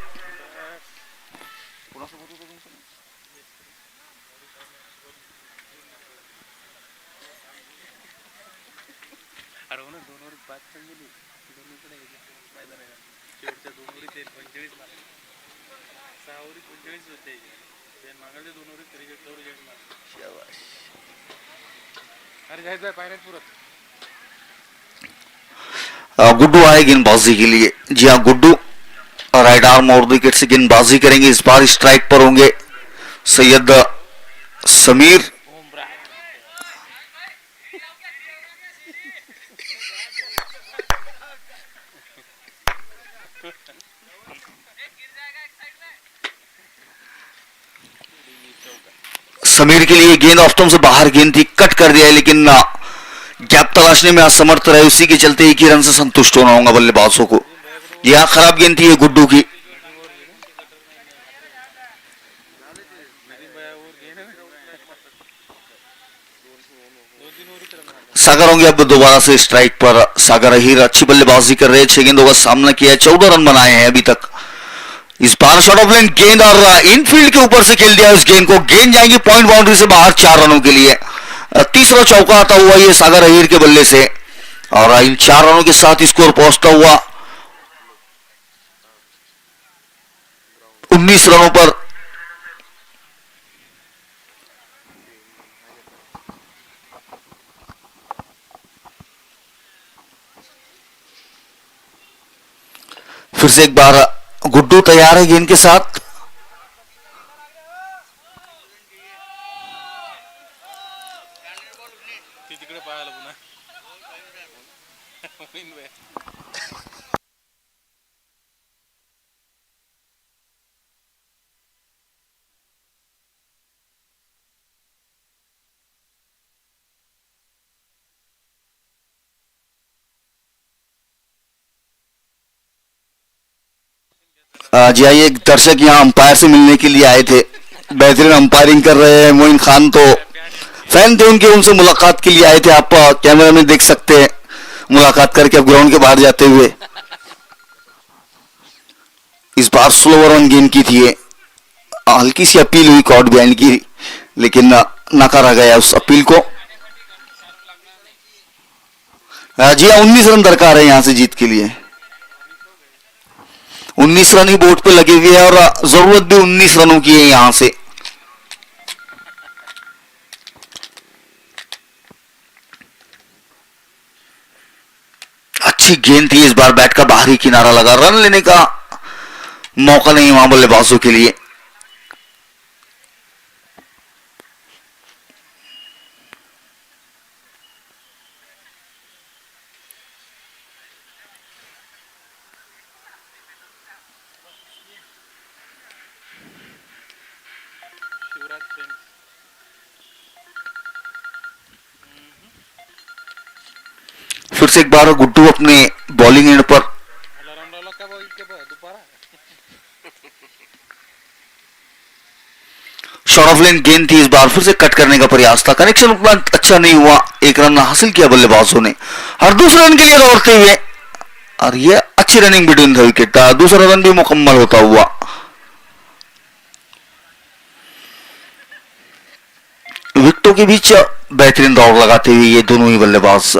गुड्डू आए गेंदबाजी के लिए। जी हाँ, गुड्डू राइट आर्म और विकेट से गेंदबाजी करेंगे। इस बार स्ट्राइक पर होंगे सैयद समीर। समीर के लिए गेंद ऑफ स्टंप से बाहर गेंद थी, कट कर दिया है, लेकिन गैप तलाशने में असमर्थ रहे। उसी के चलते एक ही रन से संतुष्ट होना होगा बल्लेबाजों को। यह खराब गेंद थी ये गुड्डू की। सागर होंगे अब दोबारा से स्ट्राइक पर। सागर अहिर अच्छी बल्लेबाजी कर रहे हैं, 6 गेंदों का सामना किया, 14 रन बनाए हैं अभी तक। इस बार शॉट ऑफ लाइन गेंद और इनफील्ड के ऊपर से खेल दिया इस गेंद को। गेंद जाएंगी पॉइंट बाउंड्री से बाहर 4 रनों के लिए। तीसरा चौका आता हुआ ये सागर अहिर के बल्ले से और इन 4 रनों के साथ स्कोर पहुंचता हुआ 19 रनों पर। फिर से एक बार गुड्डू तैयार है गेंद के साथ। जी आइए, एक दर्शक यहाँ अंपायर से मिलने के लिए आए थे, बेहतरीन अंपायरिंग कर रहे हैं मोइन खान, तो फैन थे उनके, उनसे मुलाकात के लिए आए थे। आप कैमरा में देख सकते हैं मुलाकात करके अब ग्राउंड के बाहर जाते हुए। इस बार स्लो रन गेंद की थी ये, हल्की सी अपील हुई कॉर्ड बैंड की, लेकिन नकारा गया उस अपील को। जी हाँ, 19 रन दरकार है यहां से जीत के लिए। 19 रन ही बोर्ड पे लगे हुए हैं और जरूरत भी 19 रनों की है यहां से। अच्छी गेंद थी, इस बार बैट का बाहरी किनारा लगा, रन लेने का मौका नहीं वहां बल्लेबाजों के लिए। फिर से एक बार गुड्डू अपने बॉलिंग एंड पर, शॉर्ट ऑफ लेन गेंद थी, इस बार फिर से कट करने का प्रयास था, कनेक्शन उतना अच्छा नहीं हुआ। एक रन हासिल किया बल्लेबाजों ने और दूसरे रन के लिए दौड़ते हुए, और ये अच्छी रनिंग बिटवीन द विकेट, दूसरा रन भी मुकम्मल होता हुआ। विकेटों के बीच बेहतरीन दौड़ लगाते हुए ये दोनों ही बल्लेबाज।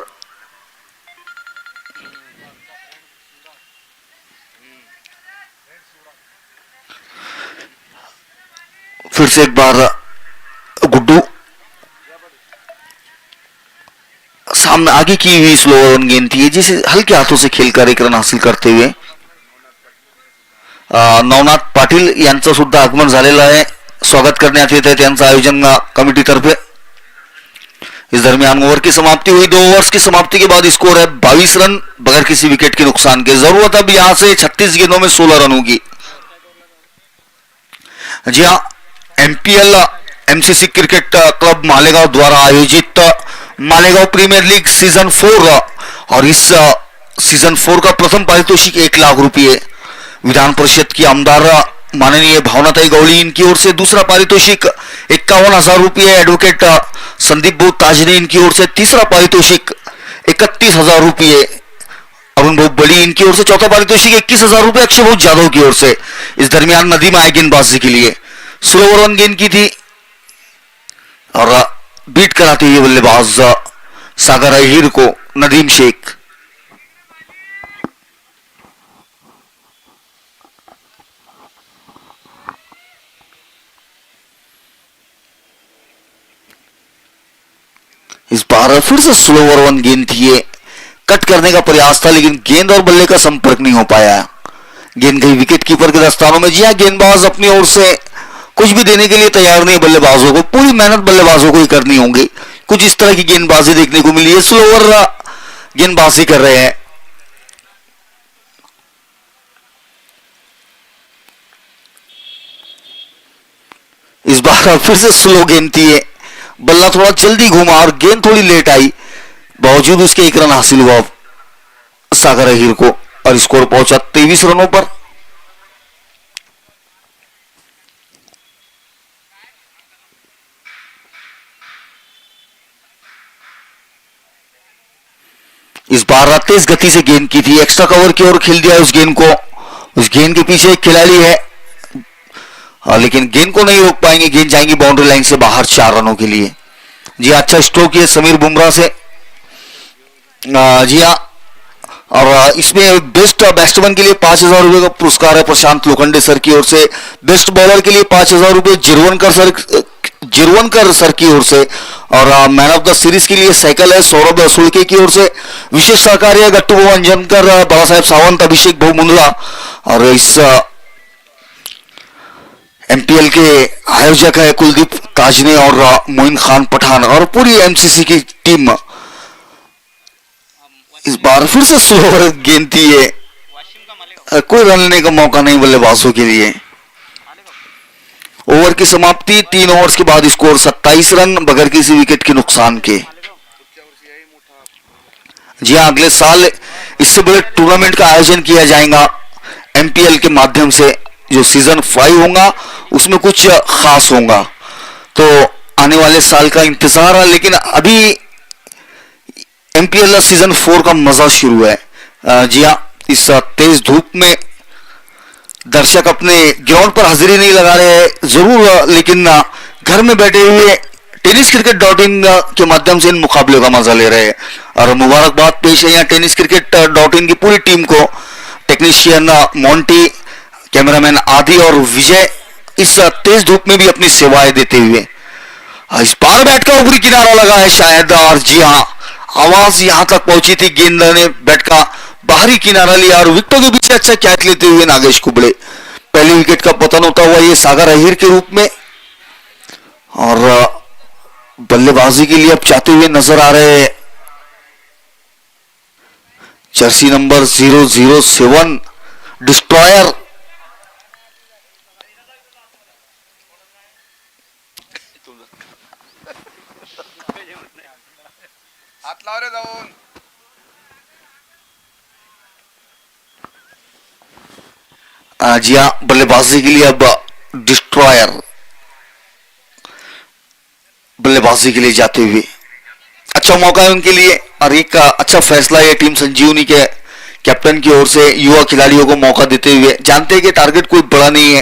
फिर से एक बार गुड्डू सामने आगे की हुई स्लो रन गेंद थी, जिसे हल्के हाथों से खेलकर एक रन हासिल करते हुए नवनाथ पाटील यांचं सुद्धा आगमन झालेलं आहे, स्वागत करण्यात येत आहे त्यांचं आयोजन कमिटीतर्फे। इस दरमियान ओवर की समाप्ति हुई, 2 ओवर्स की समाप्ति के बाद स्कोर है 22 रन बगैर किसी विकेट के नुकसान के। जरूरत अब यहां से 36 गेंदों में 16 रन होगी। जी हाँ, MPL MCC cricket club Malegaon द्वारा आयोजित मालेगांव प्रीमियर लीग सीजन 4 और इस सीजन 4 का प्रथम पारितोषिक 1 लाख रुपये विधान परिषद की आमदार माननीय भावनाताई गवली इनकी ओर से। दूसरा पारितोषिक 51,000 रुपये एडवोकेट संदीप बहु ताजने इनकी ओर से। तीसरा पारितोषिक 31,000 रुपये अरुण बहु बड़ी इनकी ओर से। चौथा पारितोषिक 21,000 रुपये अक्षय बहु जादव की ओर से। इस दरमियान नदीम आए गेंदबाजी के लिए, स्लो रन गेंद की थी और बीट कराते हुए बल्लेबाज सागर अहीर को नदीम शेख। इस बार फिर से स्लो रन गेंद थी, ये कट करने का प्रयास था लेकिन गेंद और बल्ले का संपर्क नहीं हो पाया। गेंद गई विकेट कीपर के दस्तानों में। जी हाँ, गेंदबाज अपनी ओर से कुछ भी देने के लिए तैयार नहीं, बल्लेबाजों को पूरी मेहनत बल्लेबाजों को ही करनी होगी। कुछ इस तरह की गेंदबाजी देखने को मिली है, स्लोवर गेंदबाजी कर रहे हैं। इस बार फिर से स्लो गेंद थी, बल्ला थोड़ा जल्दी घूमा और गेंद थोड़ी लेट आई, बावजूद उसके 1 रन हासिल हुआ सागर अहीर को और स्कोर पहुंचा 23 रनों पर। इस बार तेज गति से गेंद की थी, एक्स्ट्रा कवर की ओर खेल दिया उस गेंद को। उस गेंद के पीछे एक खिलाड़ी है लेकिन गेंद को नहीं रोक पाएंगे, गेंद जाएंगी बाउंड्री लाइन से बाहर 4 रनों के लिए। जी अच्छा स्ट्रोक है समीर बुमराह से। जी हाँ, और इसमें बेस्ट बैट्समैन के लिए 5,000 रुपए का पुरस्कार है प्रशांत लोखंडे सर की ओर से। बेस्ट बॉलर के लिए 5,000 रुपए जिरवनकर सर की ओर से। और मैन ऑफ द सीरीज के लिए साइकिल है सौरभ सुलके की ओर से। विशेष सहकार्य गट्टू बहु अंजनकर, बाला साहेब सावंत, अभिषेक बहु मुंदला। और इस एमपीएल के आयोजक है कुलदीप ताजने और मोइन खान पठान और पूरी एमसीसी की टीम। इस बार फिर से स्लो गेंद थी, ये कोई रन लेने का मौका नहीं बल्लेबाजों के लिए। ओवर की समाप्ति 3 ओवर्स के बाद स्कोर 27 रन बगैर किसी विकेट के नुकसान के। जी हाँ, अगले साल इससे बड़े टूर्नामेंट का आयोजन किया जाएगा एमपीएल के माध्यम से जो सीजन 5 होगा उसमें कुछ खास होगा, तो आने वाले साल का इंतजार है। लेकिन अभी एमपीएल सीजन 4 का मजा शुरू है। जी हाँ, इस तेज धूप में दर्शक अपने ग्राउंड पर हाजिरी नहीं लगा रहे हैं जरूर, लेकिन घर में बैठे हुए tenniscricket.in के माध्यम से इन मुकाबले का मजा ले रहे हैं। और मुबारकबाद पेश है यहाँ tenniscricket.in की पूरी टीम को, टेक्नीशियन मोंटी, कैमरामैन आदि और विजय इस तेज धूप में भी अपनी सेवाएं देते हुए। इस बार बैट का ऊपरी किनारा लगा है शायद, और जी हाँ, आवाज यहां तक पहुंची थी, गेंद ने बैट का बाहरी किनारा लिया और विकेटों के पीछे अच्छा कैच लेते हुए नागेश कुबड़े। पहली विकेट का पतन होता हुआ ये सागर अहिर के रूप में, और बल्लेबाजी के लिए अब चाहते हुए नजर आ रहे हैं जर्सी नंबर 007 डिस्ट्रॉयर। हात लाव रे जाऊन। जी हाँ, बल्लेबाजी के लिए अब डिस्ट्रॉयर बल्लेबाजी के लिए जाते हुए अच्छा मौका है उनके लिए, और एक अच्छा फैसला है टीम संजीवनी के कैप्टन की ओर से युवा खिलाड़ियों को मौका देते हुए। जानते हैं कि टारगेट कोई बड़ा नहीं है,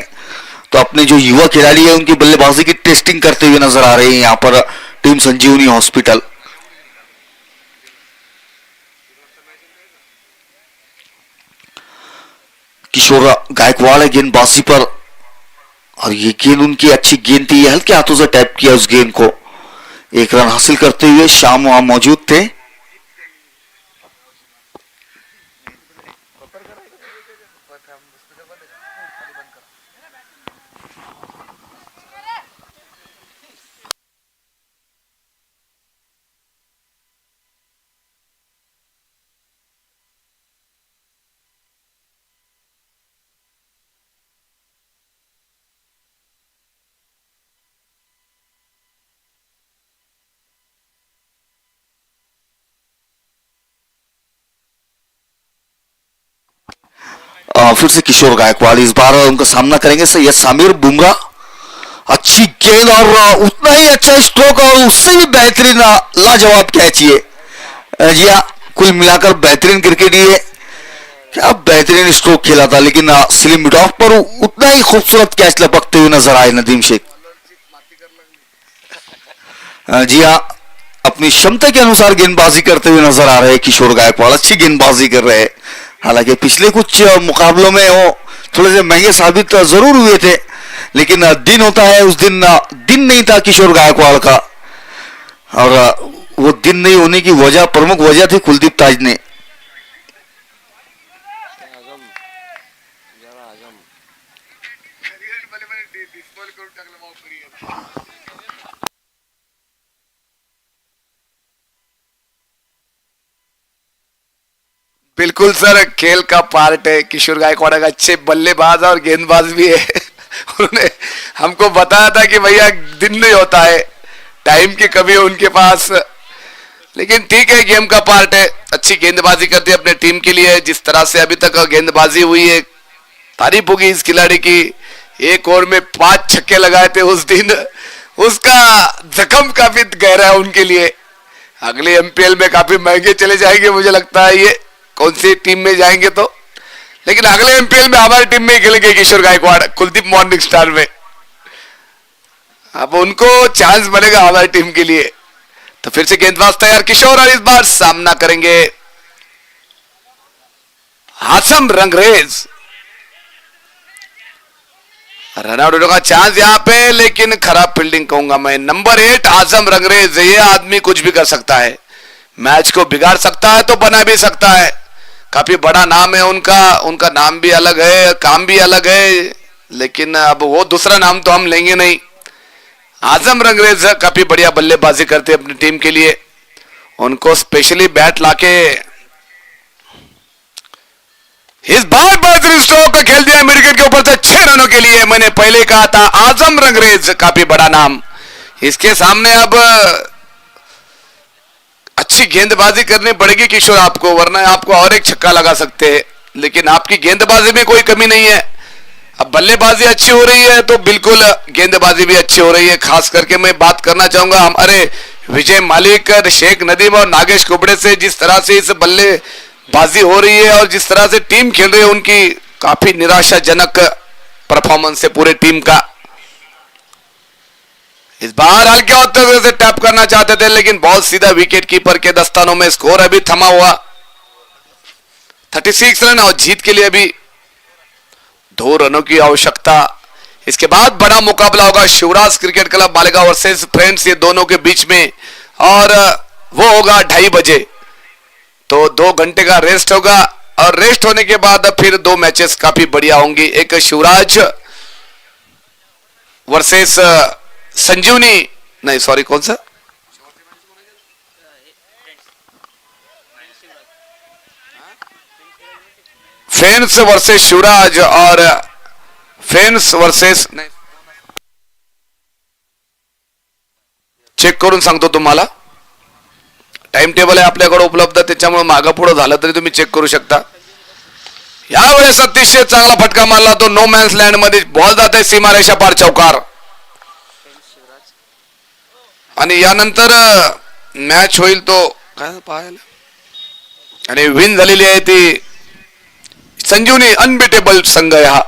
तो अपने जो युवा खिलाड़ी है उनकी बल्लेबाजी की टेस्टिंग करते हुए नजर आ रहे हैं यहाँ पर टीम संजीवनी हॉस्पिटल। किशोर गायकवाड़ है गेंदबाजी पर, और ये गेंद उनकी अच्छी गेंद थी, हल्के हाथों से टैप किया उस गेंद को। एक रन हासिल करते हुए शाम वहां मौजूद थे। फिर से किशोर गायकवाड़ इस बार उनका सामना करेंगे सैयद सामिर बुमराह। अच्छी गेंद और उतना ही अच्छा स्ट्रोक, और उससे भी बेहतरीन लाजवाब कैच ये। जी हाँ, कुल मिलाकर बेहतरीन क्रिकेट ये, क्या बेहतरीन स्ट्रोक खेला था, लेकिन स्लिम मिड ऑफ पर उतना ही खूबसूरत कैच लपकते हुए नजर आए नदीम शेख। जी हाँ, अपनी क्षमता के अनुसार गेंदबाजी करते हुए नजर आ रहे हैं किशोर गायकवाड़, अच्छी गेंदबाजी कर रहे हैं। हालांकि पिछले कुछ मुकाबलों में वो थोड़े से महंगे साबित जरूर हुए थे, लेकिन दिन होता है, उस दिन दिन नहीं था किशोर गायकवाड़ का, और वो दिन नहीं होने की वजह, प्रमुख वजह थी कुलदीप ताज ने। बिल्कुल सर, खेल का पार्ट है। किशोर गायकवाड़ का अच्छे बल्लेबाज और गेंदबाज भी है। उन्होंने हमको बताया था कि भैया दिन नहीं होता है, टाइम की कमी है उनके पास, लेकिन ठीक है, गेम का पार्ट है। अच्छी गेंदबाजी करती है अपने टीम के लिए, जिस तरह से अभी तक गेंदबाजी हुई है, तारीफ होगी इस खिलाड़ी की। एक ओवर में 5 छक्के लगाए थे उस दिन, उसका जख्म काफी गहरा है उनके लिए। अगले एमपीएल में काफी महंगे चले जाएंगे मुझे लगता है, ये कौन सी टीम में जाएंगे तो, लेकिन अगले एमपीएल में हमारी टीम में खेलेंगे किशोर गायकवाड़, कुलदीप मॉर्निंग स्टार में। अब उनको चांस बनेगा हमारी टीम के लिए। तो फिर से गेंदबाज तैयार किशोर, और इस बार सामना करेंगे आजम रंगरेज। रनआउट का चांस यहां पे, लेकिन खराब फील्डिंग कहूंगा मैं। नंबर 8 आजम रंगरेज, ये आदमी कुछ भी कर सकता है, मैच को बिगाड़ सकता है तो बना भी सकता है। काफी बड़ा नाम है उनका नाम भी अलग है, काम भी अलग है, लेकिन अब वो दूसरा नाम तो हम लेंगे नहीं। आजम रंगरेज काफी बढ़िया बल्लेबाजी करते हैं अपनी टीम के लिए। उनको स्पेशली बैट लाके इस बार बेहतरीन स्ट्रोक खेल दिया मिड विकेट के ऊपर से 6 रनों के लिए। मैंने पहले कहा था आजम रंगरेज काफी बड़ा नाम, इसके सामने अब अच्छी गेंदबाजी करनी पड़ेगी किशोर आपको, वरना आपको और एक छक्का लगा सकते हैं। लेकिन आपकी गेंदबाजी में कोई कमी नहीं है। अब बल्लेबाजी अच्छी हो रही है तो बिल्कुल गेंदबाजी भी अच्छी हो रही है। खास करके मैं बात करना चाहूंगा हमारे विजय मालिक, शेख नदीम और नागेश कुबड़े से। जिस तरह से इस बल्लेबाजी हो रही है और जिस तरह से टीम खेल रही है, उनकी काफी निराशाजनक परफॉर्मेंस है पूरे टीम का। इस बार हल्के होते से टैप करना चाहते थे लेकिन बहुत सीधा विकेट कीपर के दस्तानों में। स्कोर अभी थमा हुआ 36 रन और जीत के लिए अभी 2 रनों की आवश्यकता। इसके बाद बड़ा मुकाबला होगा Shivraj cricket club Malegaon versus friends, ये दोनों के बीच में, और वो होगा 2:30 बजे। तो 2 घंटे का रेस्ट होगा और रेस्ट होने के बाद फिर 2 मैचेस काफी बढ़िया होंगी। एक शिवराज वर्सेस संजीवनी, नहीं सॉरी कौन सा, फ्रेंड्स वर्सेस शिवराज और फ्रेंड्स वर्सेस, चेक करून सांगतो तुम्हाला। टाइम टेबल आहे आपल्याकडे उपलब्ध, त्याच्यामुळे मागं पुढे झालं तरी तुम्ही चेक करू शकता। यावेळेस अतिशय चांगला फटका मारला तो नो मॅन्स लँड मध्ये, बॉल जात आहे सीमारेषा पार चौकार। आणि यानंतर मॅच होईल तो काय पाहायला, आणि विन झालेली आहे ती संजीवनी अनबिटेबल संघ आहे हा।